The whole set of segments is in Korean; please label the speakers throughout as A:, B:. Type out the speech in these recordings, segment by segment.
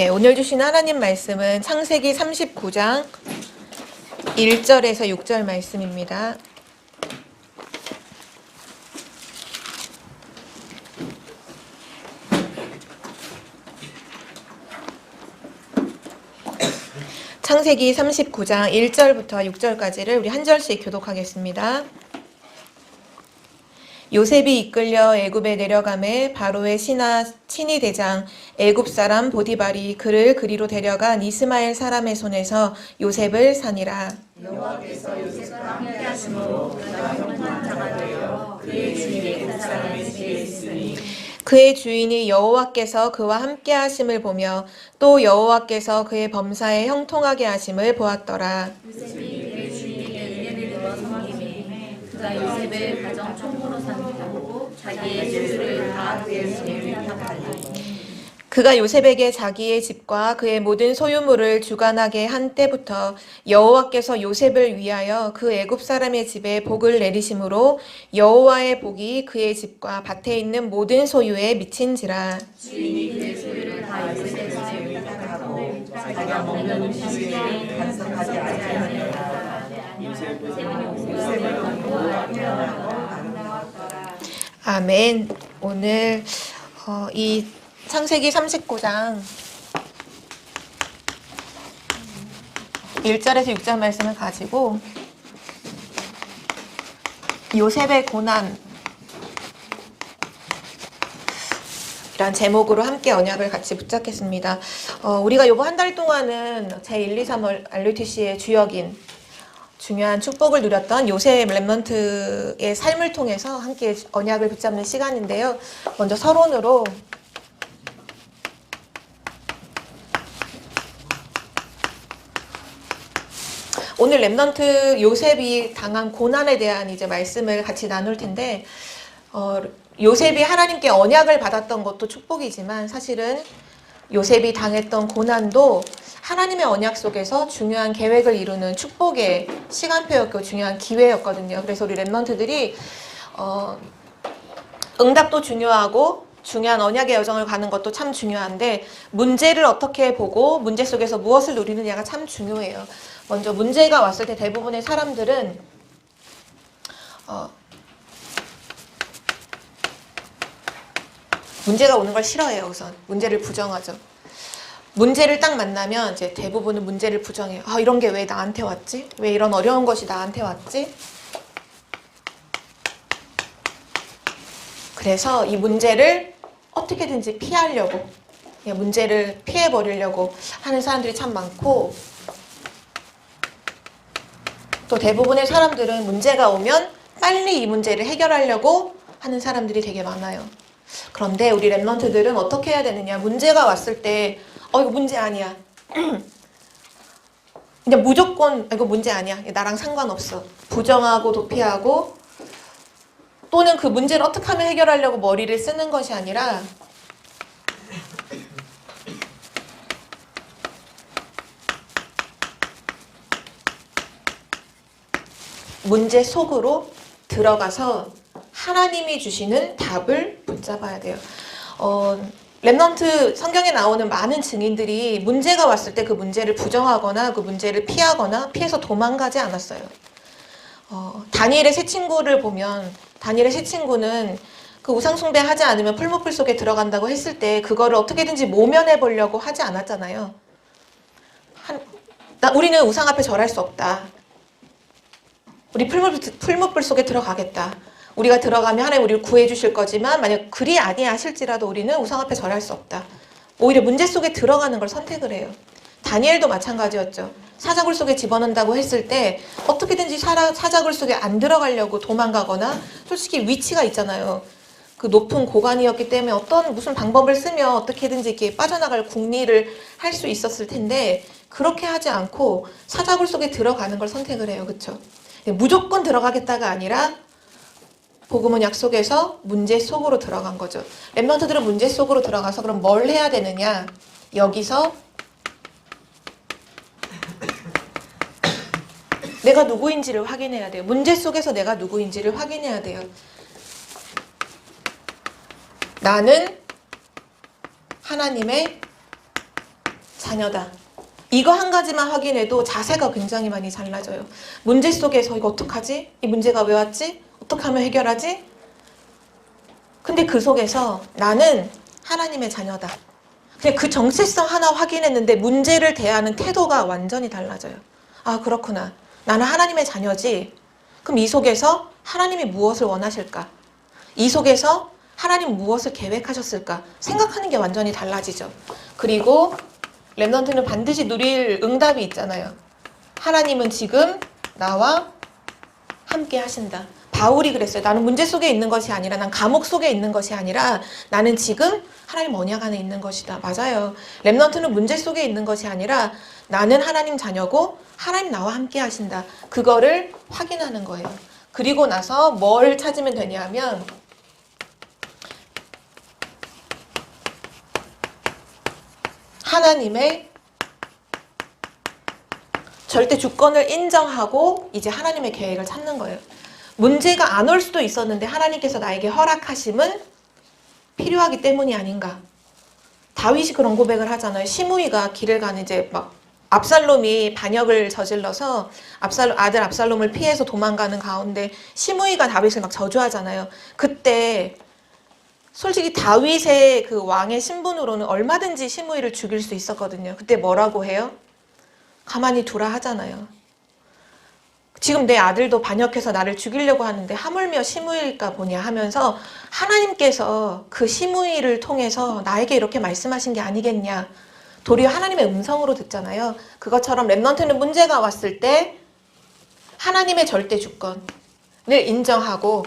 A: 네, 오늘 주신 하나님 말씀은 창세기 39장 1절에서 6절 말씀입니다. 창세기 39장 1절부터 6절까지를 우리 한 절씩 교독하겠습니다. 요셉이 이끌려 애굽에 내려가매 바로의 친위 대장 애굽 사람 보디발이 그를 그리로 데려간 이스마엘 사람의 손에서 요셉을 산이라.
B: 여호와께서 요셉과 함께 하심으로 그가 형통한 자가 되어 그의 주인 애굽 사람의 집에 있으니
A: 그의 주인이 여호와께서 그와 함께 하심을 보며 또 여호와께서 그의 범사에 형통하게 하심을 보았더라.
B: 요셉이 그의 주인에게 은혜를 입어 섬기매 그가 요셉을 가정 총무로 삼고 자기의 소유를 다 그의 손에 위탁하니
A: 그가 요셉에게 자기의 집과 그의 모든 소유물을 주관하게 한 때부터 여호와께서 요셉을 위하여 그 애굽 사람의 집에 복을 내리심으로 여호와의 복이 그의 집과 밭에 있는 모든 소유에 미친지라.
B: 주인이 그의 소유를 다 요셉의 손에 위탁하고 자기가 먹는 음식에 간섭하지 아니하니라. 요셉을 돕고 아름다웠더라.
A: 아멘. 오늘 이 창세기 39장 1절에서 6절 말씀을 가지고 요셉의 고난 이란 제목으로 함께 언약을 같이 붙잡겠습니다. 우리가 요번 한 달 동안은 제1, 2, 3월 RUTC의 주역인 중요한 축복을 누렸던 요셉 렘넌트의 삶을 통해서 함께 언약을 붙잡는 시간인데요. 먼저 서론으로 오늘 렘넌트 요셉이 당한 고난에 대한 이제 말씀을 같이 나눌 텐데, 요셉이 하나님께 언약을 받았던 것도 축복이지만 사실은 요셉이 당했던 고난도 하나님의 언약 속에서 중요한 계획을 이루는 축복의 시간표였고 중요한 기회였거든요. 그래서 우리 렘넌트들이 응답도 중요하고 중요한 언약의 여정을 가는 것도 참 중요한데 문제를 어떻게 보고 문제 속에서 무엇을 누리느냐가 참 중요해요. 먼저 문제가 왔을 때 대부분의 사람들은 문제가 오는 걸 싫어해요. 우선 문제를 부정하죠. 문제를 딱 만나면 이제 대부분은 문제를 부정해요. 이런 게 왜 나한테 왔지? 왜 이런 어려운 것이 나한테 왔지? 그래서 이 문제를 어떻게든지 피하려고, 문제를 피해버리려고 하는 사람들이 참 많고, 또 대부분의 사람들은 문제가 오면 빨리 이 문제를 해결하려고 하는 사람들이 되게 많아요. 그런데 우리 렘넌트들은 어떻게 해야 되느냐? 문제가 왔을 때 이거 문제 아니야. 그냥 무조건 이거 문제 아니야. 나랑 상관없어. 부정하고 도피하고 또는 그 문제를 어떻게 하면 해결하려고 머리를 쓰는 것이 아니라 문제 속으로 들어가서 하나님이 주시는 답을 붙잡아야 돼요. 렘넌트 성경에 나오는 많은 증인들이 문제가 왔을 때 그 문제를 부정하거나 그 문제를 피하거나 피해서 도망가지 않았어요. 다니엘의 세 친구를 보면 다니엘의 세 친구는 그 우상숭배 하지 않으면 풀무불 속에 들어간다고 했을 때 그거를 어떻게든지 모면해 보려고 하지 않았잖아요. 우리는 우상 앞에 절할 수 없다. 우리 풀무불 속에 들어가겠다. 우리가 들어가면 하나님 우리를 구해주실 거지만 만약 그리 아니하실지라도 우리는 우상 앞에 절할 수 없다. 오히려 문제 속에 들어가는 걸 선택을 해요. 다니엘도 마찬가지였죠. 사자굴 속에 집어넣는다고 했을 때 어떻게든지 사자굴 속에 안 들어가려고 도망가거나 솔직히 위치가 있잖아요. 그 높은 고관이었기 때문에 무슨 방법을 쓰면 어떻게든지 이렇게 빠져나갈 궁리를 할 수 있었을 텐데 그렇게 하지 않고 사자굴 속에 들어가는 걸 선택을 해요. 그렇죠? 무조건 들어가겠다가 아니라 복음은 약속에서 문제 속으로 들어간 거죠. 렘넌트들은 문제 속으로 들어가서 그럼 뭘 해야 되느냐? 여기서 내가 누구인지를 확인해야 돼요. 문제 속에서 내가 누구인지를 확인해야 돼요. 나는 하나님의 자녀다. 이거 한 가지만 확인해도 자세가 굉장히 많이 달라져요. 문제 속에서 이거 어떡하지? 이 문제가 왜 왔지? 어떻게 하면 해결하지? 근데 그 속에서 나는 하나님의 자녀다. 그냥 그 정체성 하나 확인했는데 문제를 대하는 태도가 완전히 달라져요. 아, 그렇구나. 나는 하나님의 자녀지. 그럼 이 속에서 하나님이 무엇을 원하실까? 이 속에서 하나님 무엇을 계획하셨을까? 생각하는 게 완전히 달라지죠. 그리고 렘넌트는 반드시 누릴 응답이 있잖아요. 하나님은 지금 나와 함께 하신다. 바울이 그랬어요. 나는 문제 속에 있는 것이 아니라, 난 감옥 속에 있는 것이 아니라 나는 지금 하나님 언약 안에 있는 것이다. 맞아요. 렘넌트는 문제 속에 있는 것이 아니라 나는 하나님 자녀고 하나님 나와 함께 하신다. 그거를 확인하는 거예요. 그리고 나서 뭘 찾으면 되냐면 하나님의 절대 주권을 인정하고 이제 하나님의 계획을 찾는 거예요. 문제가 안 올 수도 있었는데 하나님께서 나에게 허락하심은 필요하기 때문이 아닌가. 다윗이 그런 고백을 하잖아요. 시므이가 길을 가는 이제 막 압살롬이 반역을 저질러서 아들 압살롬을 피해서 도망가는 가운데 시므이가 다윗을 막 저주하잖아요. 그때 솔직히 다윗의 그 왕의 신분으로는 얼마든지 시므이를 죽일 수 있었거든요. 그때 뭐라고 해요? 가만히 두라 하잖아요. 지금 내 아들도 반역해서 나를 죽이려고 하는데 하물며 시므이일까 보냐 하면서 하나님께서 그 시므이를 통해서 나에게 이렇게 말씀하신 게 아니겠냐. 도리어 하나님의 음성으로 듣잖아요. 그것처럼 렘넌트는 문제가 왔을 때 하나님의 절대 주권을 인정하고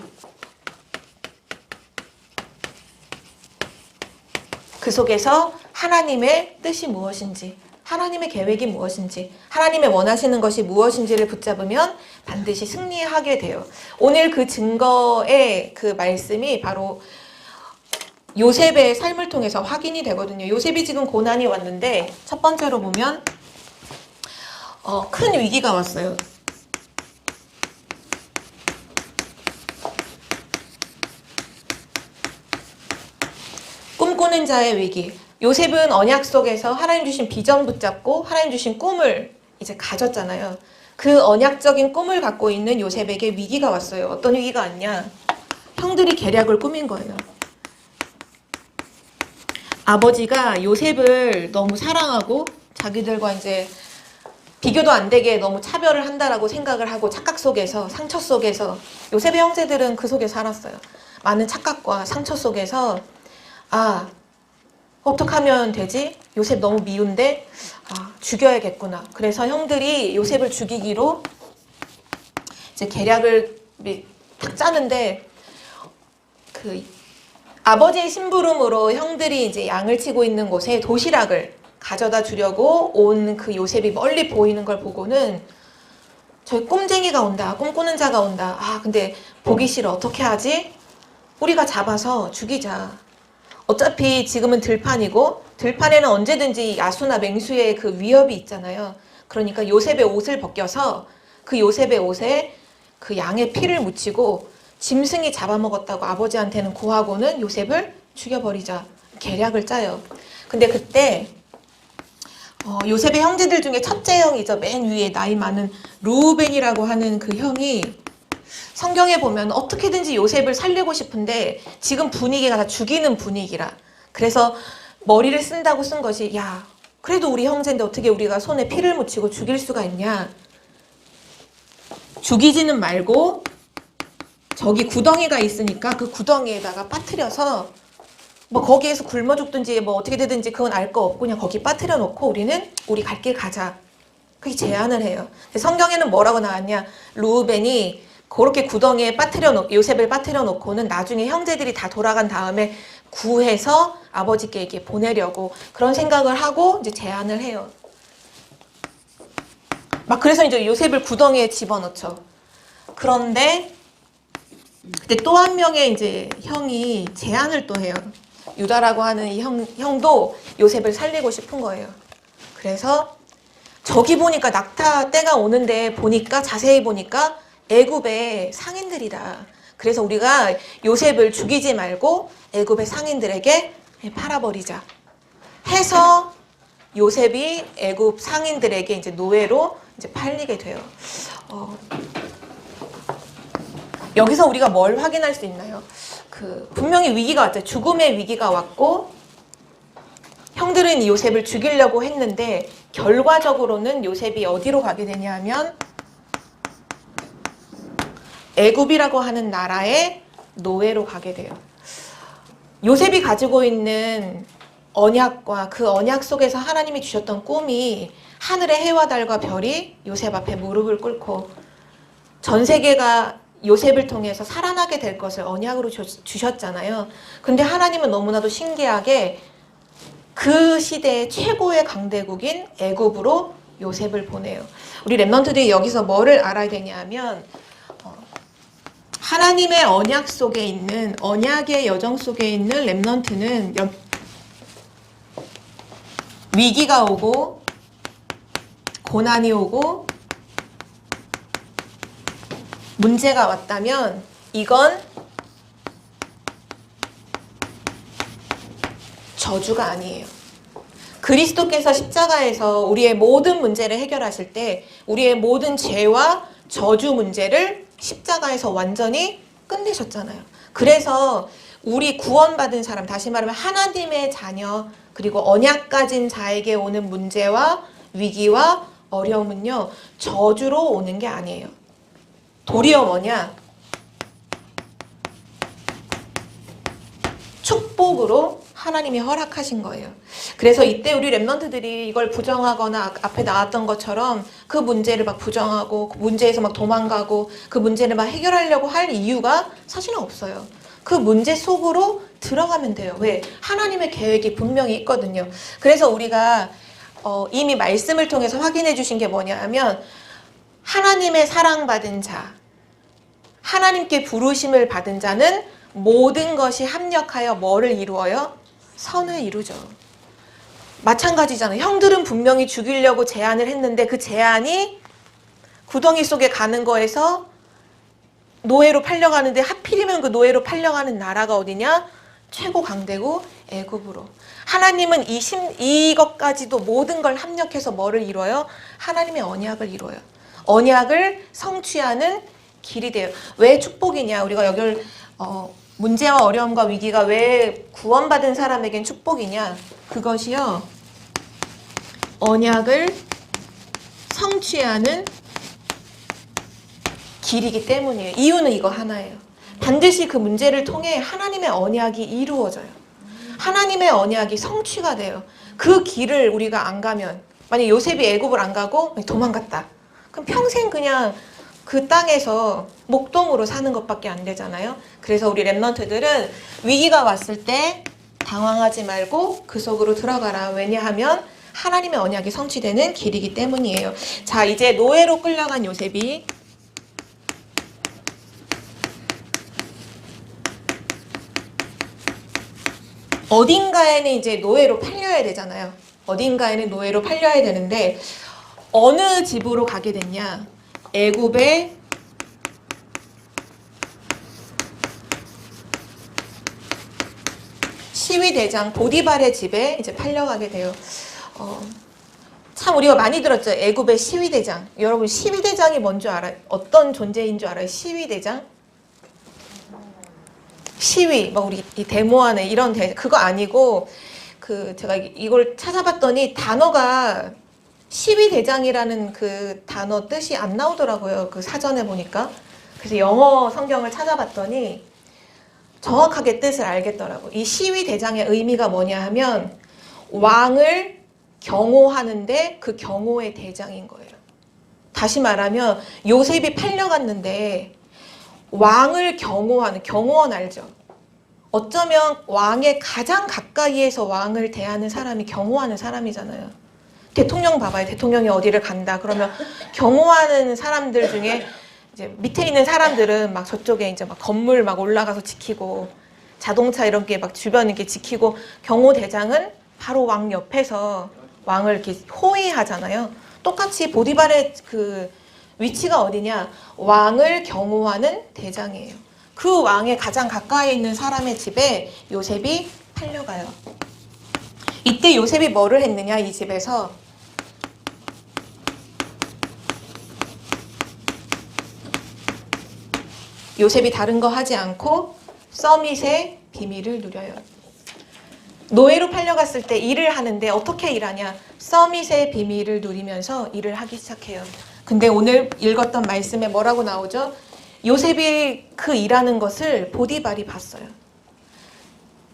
A: 그 속에서 하나님의 뜻이 무엇인지, 하나님의 계획이 무엇인지, 하나님의 원하시는 것이 무엇인지를 붙잡으면 반드시 승리하게 돼요. 오늘 그 증거의 그 말씀이 바로 요셉의 삶을 통해서 확인이 되거든요. 요셉이 지금 고난이 왔는데 첫 번째로 보면 큰 위기가 왔어요. 꿈꾸는 자의 위기. 요셉은 언약 속에서 하나님 주신 비전 붙잡고 하나님 주신 꿈을 이제 가졌잖아요. 그 언약적인 꿈을 갖고 있는 요셉에게 위기가 왔어요. 어떤 위기가 왔냐? 형들이 계략을 꾸민 거예요. 아버지가 요셉을 너무 사랑하고 자기들과 이제 비교도 안 되게 너무 차별을 한다라고 생각을 하고 착각 속에서, 상처 속에서 요셉의 형제들은 그 속에 살았어요. 많은 착각과 상처 속에서 어떻게 하면 되지? 요셉 너무 미운데 죽여야겠구나. 그래서 형들이 요셉을 죽이기로 이제 계략을 딱 짜는데 그 아버지의 심부름으로 형들이 이제 양을 치고 있는 곳에 도시락을 가져다 주려고 온 그 요셉이 멀리 보이는 걸 보고는 저희 꼼쟁이가 온다. 꿈꾸는 자가 온다. 근데 보기 싫어. 어떻게 하지? 우리가 잡아서 죽이자. 어차피 지금은 들판이고 들판에는 언제든지 야수나 맹수의 그 위협이 있잖아요. 그러니까 요셉의 옷을 벗겨서 그 요셉의 옷에 그 양의 피를 묻히고 짐승이 잡아먹었다고 아버지한테는 고하고는 요셉을 죽여버리자. 계략을 짜요. 근데 그때 요셉의 형제들 중에 첫째 형이죠. 맨 위에 나이 많은 르우벤이라고 하는 그 형이 성경에 보면 어떻게든지 요셉을 살리고 싶은데 지금 분위기가 다 죽이는 분위기라. 그래서 머리를 쓴다고 쓴 것이 그래도 우리 형제인데 어떻게 우리가 손에 피를 묻히고 죽일 수가 있냐. 죽이지는 말고 저기 구덩이가 있으니까 그 구덩이에다가 빠뜨려서 거기에서 굶어 죽든지 어떻게 되든지 그건 알 거 없고 그냥 거기 빠뜨려 놓고 우리 갈 길 가자. 그게 제안을 해요. 근데 성경에는 뭐라고 나왔냐. 르우벤이 그렇게 구덩이에 요셉을 빠뜨려 놓고는 나중에 형제들이 다 돌아간 다음에 구해서 아버지께 이렇게 보내려고 그런 생각을 하고 이제 제안을 해요. 그래서 이제 요셉을 구덩이에 집어넣죠. 그런데 그때 또 한 명의 이제 형이 제안을 또 해요. 유다라고 하는 이 형도 요셉을 살리고 싶은 거예요. 그래서 저기 보니까 낙타 때가 오는데 자세히 보니까 애굽의 상인들이다. 그래서 우리가 요셉을 죽이지 말고 애굽의 상인들에게 팔아버리자 해서 요셉이 애굽 상인들에게 이제 노예로 이제 팔리게 돼요. 여기서 우리가 뭘 확인할 수 있나요? 분명히 위기가 왔죠. 죽음의 위기가 왔고 형들은 이 요셉을 죽이려고 했는데 결과적으로는 요셉이 어디로 가게 되냐 하면 애굽이라고 하는 나라의 노예로 가게 돼요. 요셉이 가지고 있는 언약과 그 언약 속에서 하나님이 주셨던 꿈이 하늘의 해와 달과 별이 요셉 앞에 무릎을 꿇고 전 세계가 요셉을 통해서 살아나게 될 것을 언약으로 주셨잖아요. 근데 하나님은 너무나도 신기하게 그 시대의 최고의 강대국인 애굽으로 요셉을 보내요. 우리 렘넌트들이 여기서 뭐를 알아야 되냐 하면 하나님의 언약 속에 있는 언약의 여정 속에 있는 렘넌트는 위기가 오고 고난이 오고 문제가 왔다면 이건 저주가 아니에요. 그리스도께서 십자가에서 우리의 모든 문제를 해결하실 때 우리의 모든 죄와 저주 문제를 십자가에서 완전히 끝내셨잖아요. 그래서 우리 구원받은 사람, 다시 말하면 하나님의 자녀, 그리고 언약 가진 자에게 오는 문제와 위기와 어려움은요, 저주로 오는 게 아니에요. 도리어 뭐냐? 축복으로 하나님이 허락하신 거예요. 그래서 이때 우리 렘넌트들이 이걸 부정하거나 앞에 나왔던 것처럼 그 문제를 막 부정하고 그 문제에서 막 도망가고 그 문제를 막 해결하려고 할 이유가 사실은 없어요. 그 문제 속으로 들어가면 돼요. 왜? 하나님의 계획이 분명히 있거든요. 그래서 우리가 이미 말씀을 통해서 확인해 주신 게 뭐냐 하면 하나님의 사랑받은 자, 하나님께 부르심을 받은 자는 모든 것이 합력하여 뭐를 이루어요? 선을 이루죠. 마찬가지잖아요. 형들은 분명히 죽이려고 제안을 했는데 그 제안이 구덩이 속에 가는 거에서 노예로 팔려가는데 하필이면 그 노예로 팔려가는 나라가 어디냐? 최고 강대국 애굽으로. 하나님은 이것까지도 모든 걸 합력해서 뭐를 이뤄요? 하나님의 언약을 이뤄요. 언약을 성취하는 길이 돼요. 왜 축복이냐? 우리가 여기를 문제와 어려움과 위기가 왜 구원받은 사람에겐 축복이냐? 그것이요, 언약을 성취하는 길이기 때문이에요. 이유는 이거 하나예요. 반드시 그 문제를 통해 하나님의 언약이 이루어져요. 하나님의 언약이 성취가 돼요. 그 길을 우리가 안 가면, 만약 요셉이 애굽을 안 가고 도망갔다. 그럼 평생 그냥 그 땅에서 목동으로 사는 것밖에 안 되잖아요. 그래서 우리 렘넌트들은 위기가 왔을 때 당황하지 말고 그 속으로 들어가라. 왜냐하면 하나님의 언약이 성취되는 길이기 때문이에요. 자, 이제 노예로 끌려간 요셉이 어딘가에는 이제 노예로 팔려야 되잖아요. 어딘가에는 노예로 팔려야 되는데 어느 집으로 가게 됐냐? 애굽의 시위대장 보디발의 집에 이제 팔려가게 돼요. 참 우리가 많이 들었죠. 애굽의 시위대장. 여러분 시위대장이 뭔지 알아요? 어떤 존재인 줄 알아요? 시위대장? 시위, 막 우리 이 데모하는 이런 그거 아니고 제가 이걸 찾아봤더니 단어가 시위대장이라는 그 단어 뜻이 안 나오더라고요. 그 사전에 보니까. 그래서 영어 성경을 찾아봤더니 정확하게 뜻을 알겠더라고요. 이 시위대장의 의미가 뭐냐 하면 왕을 경호하는데 그 경호의 대장인 거예요. 다시 말하면 요셉이 팔려갔는데 왕을 경호하는, 경호원 알죠? 어쩌면 왕의 가장 가까이에서 왕을 대하는 사람이 경호하는 사람이잖아요. 대통령 봐봐요. 대통령이 어디를 간다. 그러면 경호하는 사람들 중에 이제 밑에 있는 사람들은 막 저쪽에 이제 막 건물 막 올라가서 지키고 자동차 이런 게 막 주변 이렇게 지키고 경호대장은 바로 왕 옆에서 왕을 이렇게 호위하잖아요. 똑같이 보디발의 그 위치가 어디냐? 왕을 경호하는 대장이에요. 그 왕의 가장 가까이 있는 사람의 집에 요셉이 팔려가요. 이때 요셉이 뭐를 했느냐, 이 집에서 요셉이 다른 거 하지 않고 서밋의 비밀을 누려요. 노예로 팔려갔을 때 일을 하는데 어떻게 일하냐? 서밋의 비밀을 누리면서 일을 하기 시작해요. 근데 오늘 읽었던 말씀에 뭐라고 나오죠? 요셉이 그 일하는 것을 보디발이 봤어요.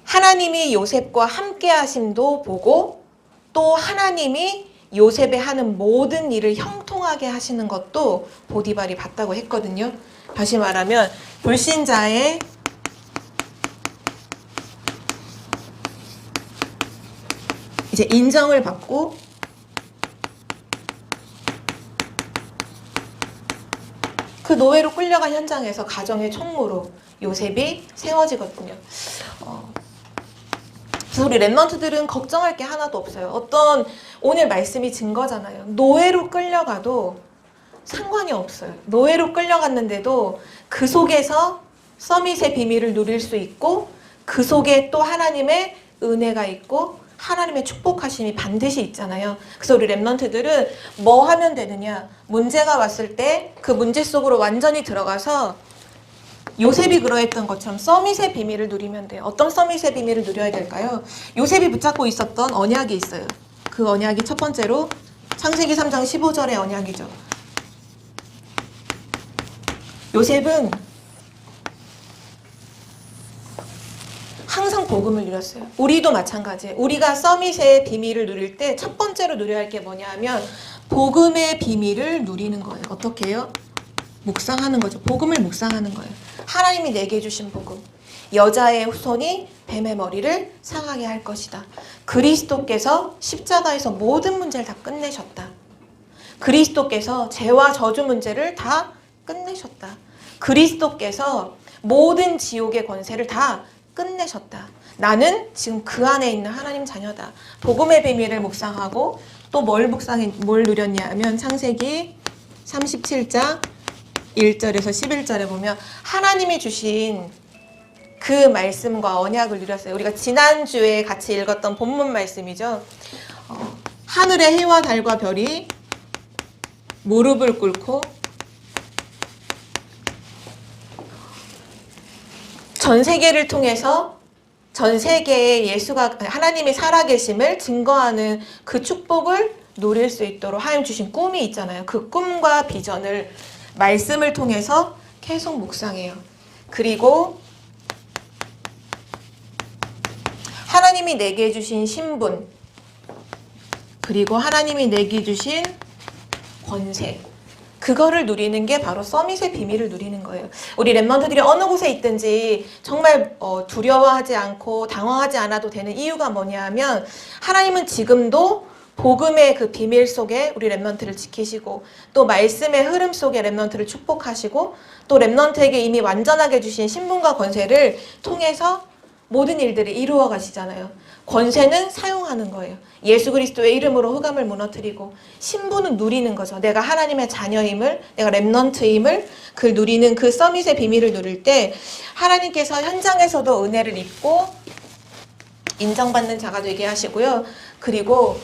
A: 하나님이 요셉과 함께 하심도 보고 또 하나님이 요셉의 하는 모든 일을 형통하게 하시는 것도 보디발이 봤다고 했거든요. 다시 말하면 불신자의 이제 인정을 받고 그 노예로 끌려간 현장에서 가정의 총무로 요셉이 세워지거든요. 그래서 우리 랩런트들은 걱정할 게 하나도 없어요. 어떤 오늘 말씀이 증거잖아요. 노예로 끌려가도 상관이 없어요. 노예로 끌려갔는데도 그 속에서 서밋의 비밀을 누릴 수 있고 그 속에 또 하나님의 은혜가 있고 하나님의 축복하심이 반드시 있잖아요. 그래서 우리 랩런트들은 뭐 하면 되느냐? 문제가 왔을 때 그 문제 속으로 완전히 들어가서 요셉이 그러했던 것처럼 서밋의 비밀을 누리면 돼요. 어떤 서밋의 비밀을 누려야 될까요? 요셉이 붙잡고 있었던 언약이 있어요. 그 언약이 첫 번째로 창세기 3장 15절의 언약이죠. 요셉은 항상 복음을 누렸어요. 우리도 마찬가지예요. 우리가 서밋의 비밀을 누릴 때 첫 번째로 누려야 할 게 뭐냐 하면 복음의 비밀을 누리는 거예요. 어떻게 해요? 묵상하는 거죠. 복음을 묵상하는 거예요. 하나님이 내게 주신 복음. 여자의 후손이 뱀의 머리를 상하게 할 것이다. 그리스도께서 십자가에서 모든 문제를 다 끝내셨다. 그리스도께서 죄와 저주 문제를 다 끝내셨다. 그리스도께서 모든 지옥의 권세를 다 끝내셨다. 나는 지금 그 안에 있는 하나님 자녀다. 복음의 비밀을 묵상하고 또 뭘 누렸냐 하면 창세기 37장 1절에서 11절에 보면 하나님이 주신 그 말씀과 언약을 누렸어요. 우리가 지난주에 같이 읽었던 본문 말씀이죠. 하늘의 해와 달과 별이 무릎을 꿇고 전 세계를 통해서 전 세계에 예수가 하나님이 살아계심을 증거하는 그 축복을 누릴 수 있도록 하나님 주신 꿈이 있잖아요. 그 꿈과 비전을 말씀을 통해서 계속 묵상해요. 그리고 하나님이 내게 주신 신분, 그리고 하나님이 내게 주신 권세, 그거를 누리는 게 바로 서밋의 비밀을 누리는 거예요. 우리 랩런트들이 어느 곳에 있든지 정말 두려워하지 않고 당황하지 않아도 되는 이유가 뭐냐 하면 하나님은 지금도 복음의 그 비밀 속에 우리 랩런트를 지키시고 또 말씀의 흐름 속에 랩런트를 축복하시고 또 랩런트에게 이미 완전하게 주신 신분과 권세를 통해서 모든 일들을 이루어 가시잖아요. 권세는 사용하는 거예요. 예수 그리스도의 이름으로 흑암을 무너뜨리고 신분은 누리는 거죠. 내가 하나님의 자녀임을, 내가 랩넌트임을 그 누리는 그 서밋의 비밀을 누릴 때 하나님께서 현장에서도 은혜를 입고 인정받는 자가 되게 하시고요. 그리고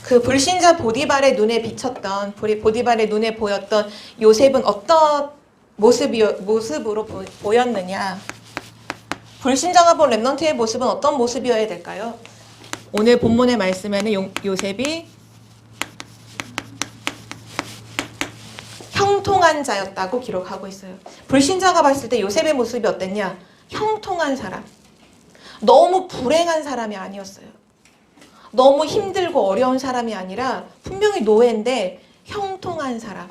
A: 그 불신자 보디발의 눈에 비쳤던, 보디발의 눈에 보였던 요셉은 어떤 모습으로 보였느냐? 불신자가 본 랩넌트의 모습은 어떤 모습이어야 될까요? 오늘 본문의 말씀에는 요셉이 형통한 자였다고 기록하고 있어요. 불신자가 봤을 때 요셉의 모습이 어땠냐? 형통한 사람. 너무 불행한 사람이 아니었어요. 너무 힘들고 어려운 사람이 아니라 분명히 노예인데 형통한 사람.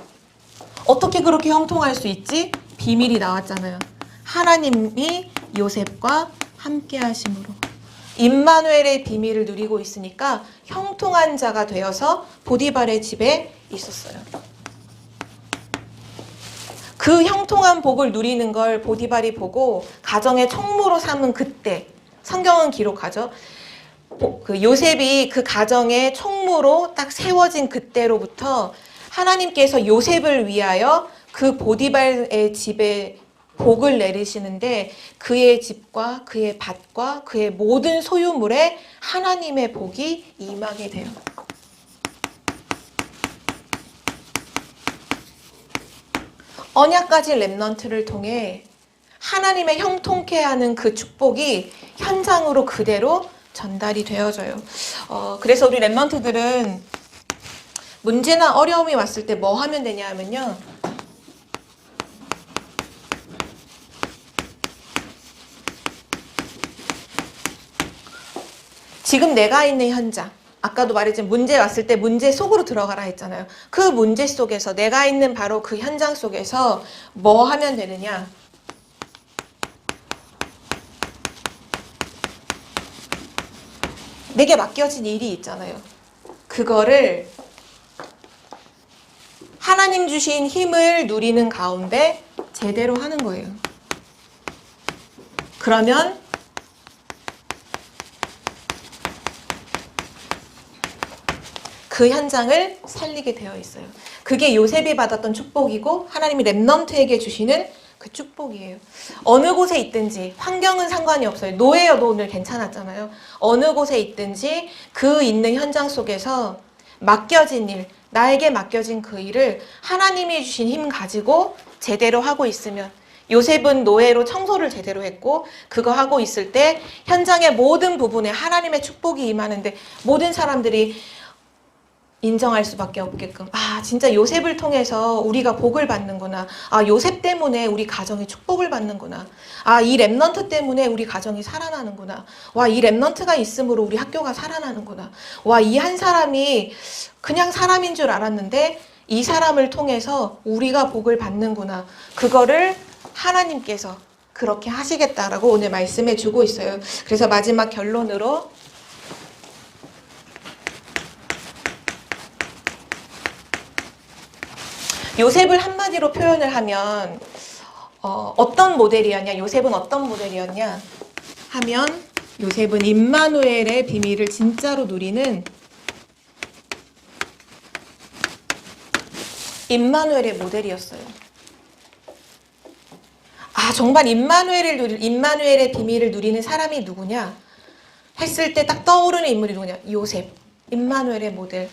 A: 어떻게 그렇게 형통할 수 있지? 비밀이 나왔잖아요. 하나님이 요셉과 함께 하심으로. 임마누엘의 비밀을 누리고 있으니까 형통한 자가 되어서 보디발의 집에 있었어요. 그 형통한 복을 누리는 걸 보디발이 보고 가정의 총무로 삼은 그때 성경은 기록하죠. 그 요셉이 그 가정의 총무로 딱 세워진 그때로부터 하나님께서 요셉을 위하여 그 보디발의 집에 복을 내리시는데 그의 집과 그의 밭과 그의 모든 소유물에 하나님의 복이 임하게 돼요. 언약까지 렘넌트를 통해 하나님의 형통케 하는 그 축복이 현장으로 그대로 전달이 되어져요. 그래서 우리 렘넌트들은 문제나 어려움이 왔을 때 뭐 하면 되냐 하면요. 지금 내가 있는 현장, 아까도 말했지만 문제 왔을 때 문제 속으로 들어가라 했잖아요. 그 문제 속에서 내가 있는 바로 그 현장 속에서 뭐 하면 되느냐. 내게 맡겨진 일이 있잖아요. 그거를 하나님 주신 힘을 누리는 가운데 제대로 하는 거예요. 그러면 그 현장을 살리게 되어 있어요. 그게 요셉이 받았던 축복이고 하나님이 렘넌트에게 주시는 그 축복이에요. 어느 곳에 있든지 환경은 상관이 없어요. 노예여도 오늘 괜찮았잖아요. 어느 곳에 있든지 그 있는 현장 속에서 맡겨진 일, 나에게 맡겨진 그 일을 하나님이 주신 힘 가지고 제대로 하고 있으면 요셉은 노예로 청소를 제대로 했고 그거 하고 있을 때 현장의 모든 부분에 하나님의 축복이 임하는데 모든 사람들이 인정할 수밖에 없게끔 진짜 요셉을 통해서 우리가 복을 받는구나. 요셉 때문에 우리 가정이 축복을 받는구나. 이 렘넌트 때문에 우리 가정이 살아나는구나. 이 렘넌트가 있으므로 우리 학교가 살아나는구나. 이 한 사람이 그냥 사람인 줄 알았는데 이 사람을 통해서 우리가 복을 받는구나. 그거를 하나님께서 그렇게 하시겠다라고 오늘 말씀해 주고 있어요. 그래서 마지막 결론으로 요셉을 한마디로 표현을 하면 어떤 모델이었냐? 요셉은 어떤 모델이었냐? 하면 요셉은 임마누엘의 비밀을 진짜로 누리는 임마누엘의 모델이었어요. 정말 임마누엘의 비밀을 누리는 사람이 누구냐? 했을 때 딱 떠오르는 인물이 누구냐? 요셉, 임마누엘의 모델.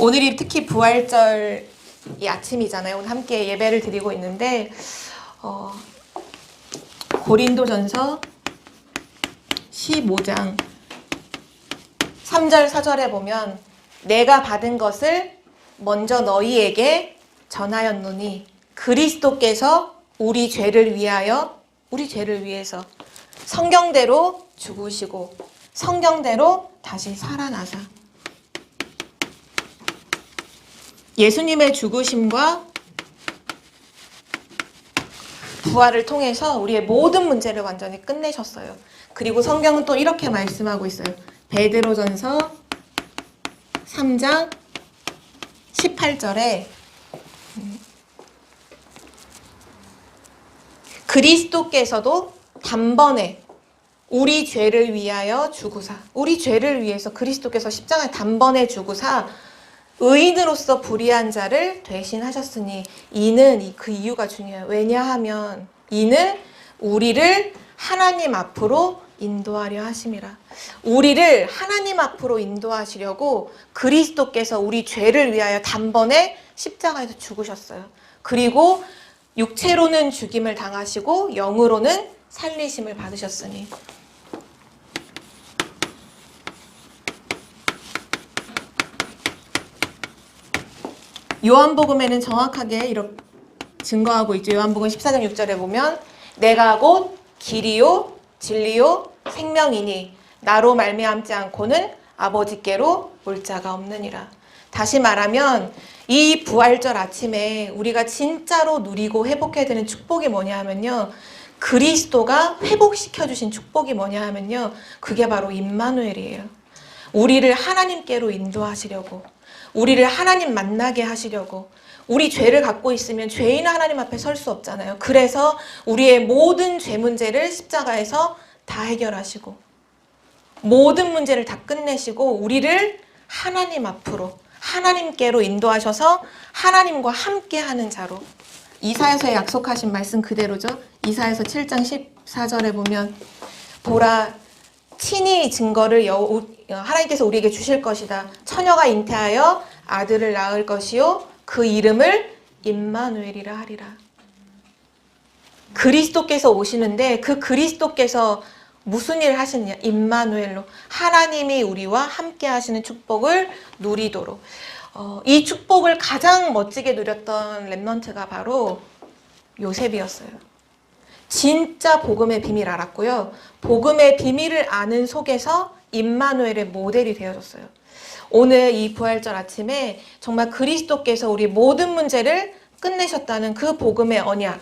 A: 오늘이 특히 부활절 이 아침이잖아요. 오늘 함께 예배를 드리고 있는데 고린도전서 15장 3절 4절에 보면 내가 받은 것을 먼저 너희에게 전하였노니 그리스도께서 우리 죄를 위해서 성경대로 죽으시고 성경대로 다시 살아나사 예수님의 죽으심과 부활을 통해서 우리의 모든 문제를 완전히 끝내셨어요. 그리고 성경은 또 이렇게 말씀하고 있어요. 베드로전서 3장 18절에 그리스도께서도 단번에 우리 죄를 위하여 죽으사 우리 죄를 위해서 그리스도께서 십자가에 단번에 죽으사 의인으로서 불의한 자를 대신하셨으니 이는 그 이유가 중요해요. 왜냐하면 이는 우리를 하나님 앞으로 인도하려 하심이라. 우리를 하나님 앞으로 인도하시려고 그리스도께서 우리 죄를 위하여 단번에 십자가에서 죽으셨어요. 그리고 육체로는 죽임을 당하시고 영으로는 살리심을 받으셨으니 요한복음에는 정확하게 이렇게 증거하고 있죠. 요한복음 14장 6절에 보면 내가 곧 길이요 진리요 생명이니 나로 말미암지 않고는 아버지께로 올 자가 없느니라. 다시 말하면 이 부활절 아침에 우리가 진짜로 누리고 회복해야 되는 축복이 뭐냐 하면요. 그리스도가 회복시켜 주신 축복이 뭐냐 하면요. 그게 바로 임마누엘이에요. 우리를 하나님께로 인도하시려고 우리를 하나님 만나게 하시려고 우리 죄를 갖고 있으면 죄인 하나님 앞에 설 수 없잖아요. 그래서 우리의 모든 죄 문제를 십자가에서 다 해결하시고 모든 문제를 다 끝내시고 우리를 하나님 앞으로 하나님께로 인도하셔서 하나님과 함께하는 자로 이사야서에 약속하신 말씀 그대로죠. 이사야서 7장 14절에 보면 보라 친히 증거를 하나님께서 우리에게 주실 것이다. 처녀가 잉태하여 아들을 낳을 것이요 그 이름을 임마누엘이라 하리라. 그리스도께서 오시는데 그 그리스도께서 무슨 일을 하시느냐? 임마누엘로 하나님이 우리와 함께 하시는 축복을 누리도록 이 축복을 가장 멋지게 누렸던 렘넌트가 바로 요셉이었어요. 진짜 복음의 비밀 알았고요. 복음의 비밀을 아는 속에서 임마누엘의 모델이 되어줬어요. 오늘 이 부활절 아침에 정말 그리스도께서 우리 모든 문제를 끝내셨다는 그 복음의 언약,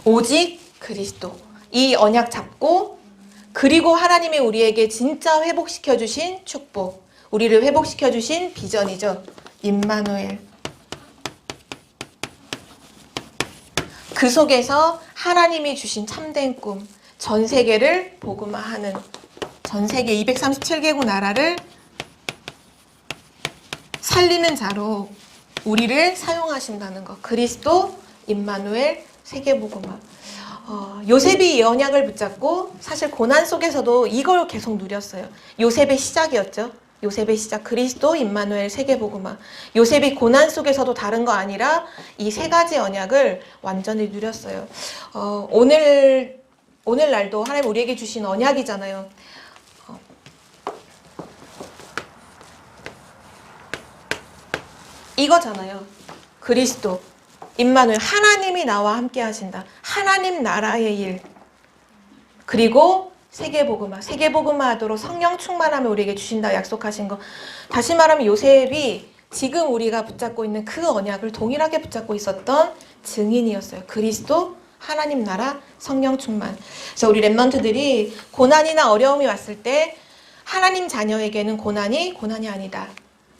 A: 오직 그리스도, 이 언약 잡고 그리고 하나님이 우리에게 진짜 회복시켜 주신 축복, 우리를 회복시켜 주신 비전이죠. 임마누엘. 그 속에서 하나님이 주신 참된 꿈, 전 세계를 복음화하는, 전 세계 237개국 나라를 살리는 자로 우리를 사용하신다는 것. 그리스도, 임마누엘, 세계복음화. 요셉이 이 언약을 붙잡고 사실 고난 속에서도 이걸 계속 누렸어요. 요셉의 시작이었죠. 요셉의 시작, 그리스도, 임마누엘, 세계복음화. 요셉이 고난 속에서도 다른 거 아니라 이 세 가지 언약을 완전히 누렸어요. 오늘날도 하나님 우리에게 주신 언약이잖아요. 이거잖아요. 그리스도, 임마누엘, 하나님이 나와 함께 하신다. 하나님 나라의 일. 그리고 세계복음화, 세계복음화 하도록 성령 충만함을 우리에게 주신다 약속하신 거. 다시 말하면 요셉이 지금 우리가 붙잡고 있는 그 언약을 동일하게 붙잡고 있었던 증인이었어요. 그리스도, 하나님 나라, 성령 충만. 그래서 우리 렘넌트들이 고난이나 어려움이 왔을 때 하나님 자녀에게는 고난이 아니다.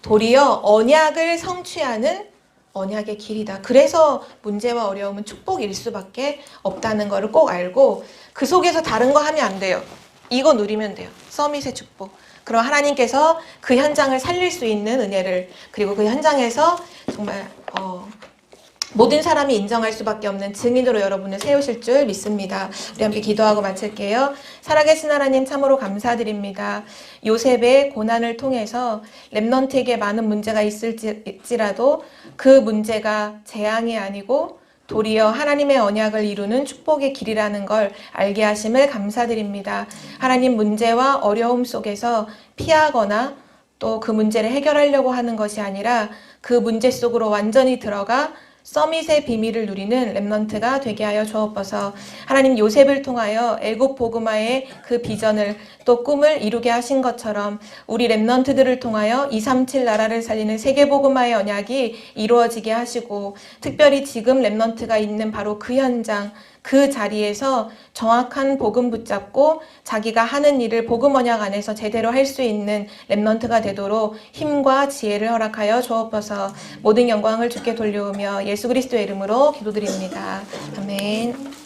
A: 도리어 언약을 성취하는 언약의 길이다. 그래서 문제와 어려움은 축복일 수밖에 없다는 것을 꼭 알고 그 속에서 다른 거 하면 안 돼요. 이거 누리면 돼요. 서밋의 축복. 그럼 하나님께서 그 현장을 살릴 수 있는 은혜를, 그리고 그 현장에서 정말 모든 사람이 인정할 수밖에 없는 증인으로 여러분을 세우실 줄 믿습니다. 우리 함께 기도하고 마칠게요. 살아계신 하나님 참으로 감사드립니다. 요셉의 고난을 통해서 렘넌트에게 많은 문제가 있을지라도 그 문제가 재앙이 아니고 도리어 하나님의 언약을 이루는 축복의 길이라는 걸 알게 하심을 감사드립니다. 하나님, 문제와 어려움 속에서 피하거나 또 그 문제를 해결하려고 하는 것이 아니라 그 문제 속으로 완전히 들어가 서밋의 비밀을 누리는 렘넌트가 되게 하여 주옵소서. 하나님, 요셉을 통하여 애국 복음화의 그 비전을 또 꿈을 이루게 하신 것처럼 우리 렘넌트들을 통하여 237 나라를 살리는 세계 복음화의 언약이 이루어지게 하시고, 특별히 지금 렘넌트가 있는 바로 그 현장, 그 자리에서 정확한 복음 붙잡고 자기가 하는 일을 복음 언약 안에서 제대로 할 수 있는 렘넌트가 되도록 힘과 지혜를 허락하여 주옵소서. 모든 영광을 주께 돌려오며 예수 그리스도의 이름으로 기도드립니다. 아멘.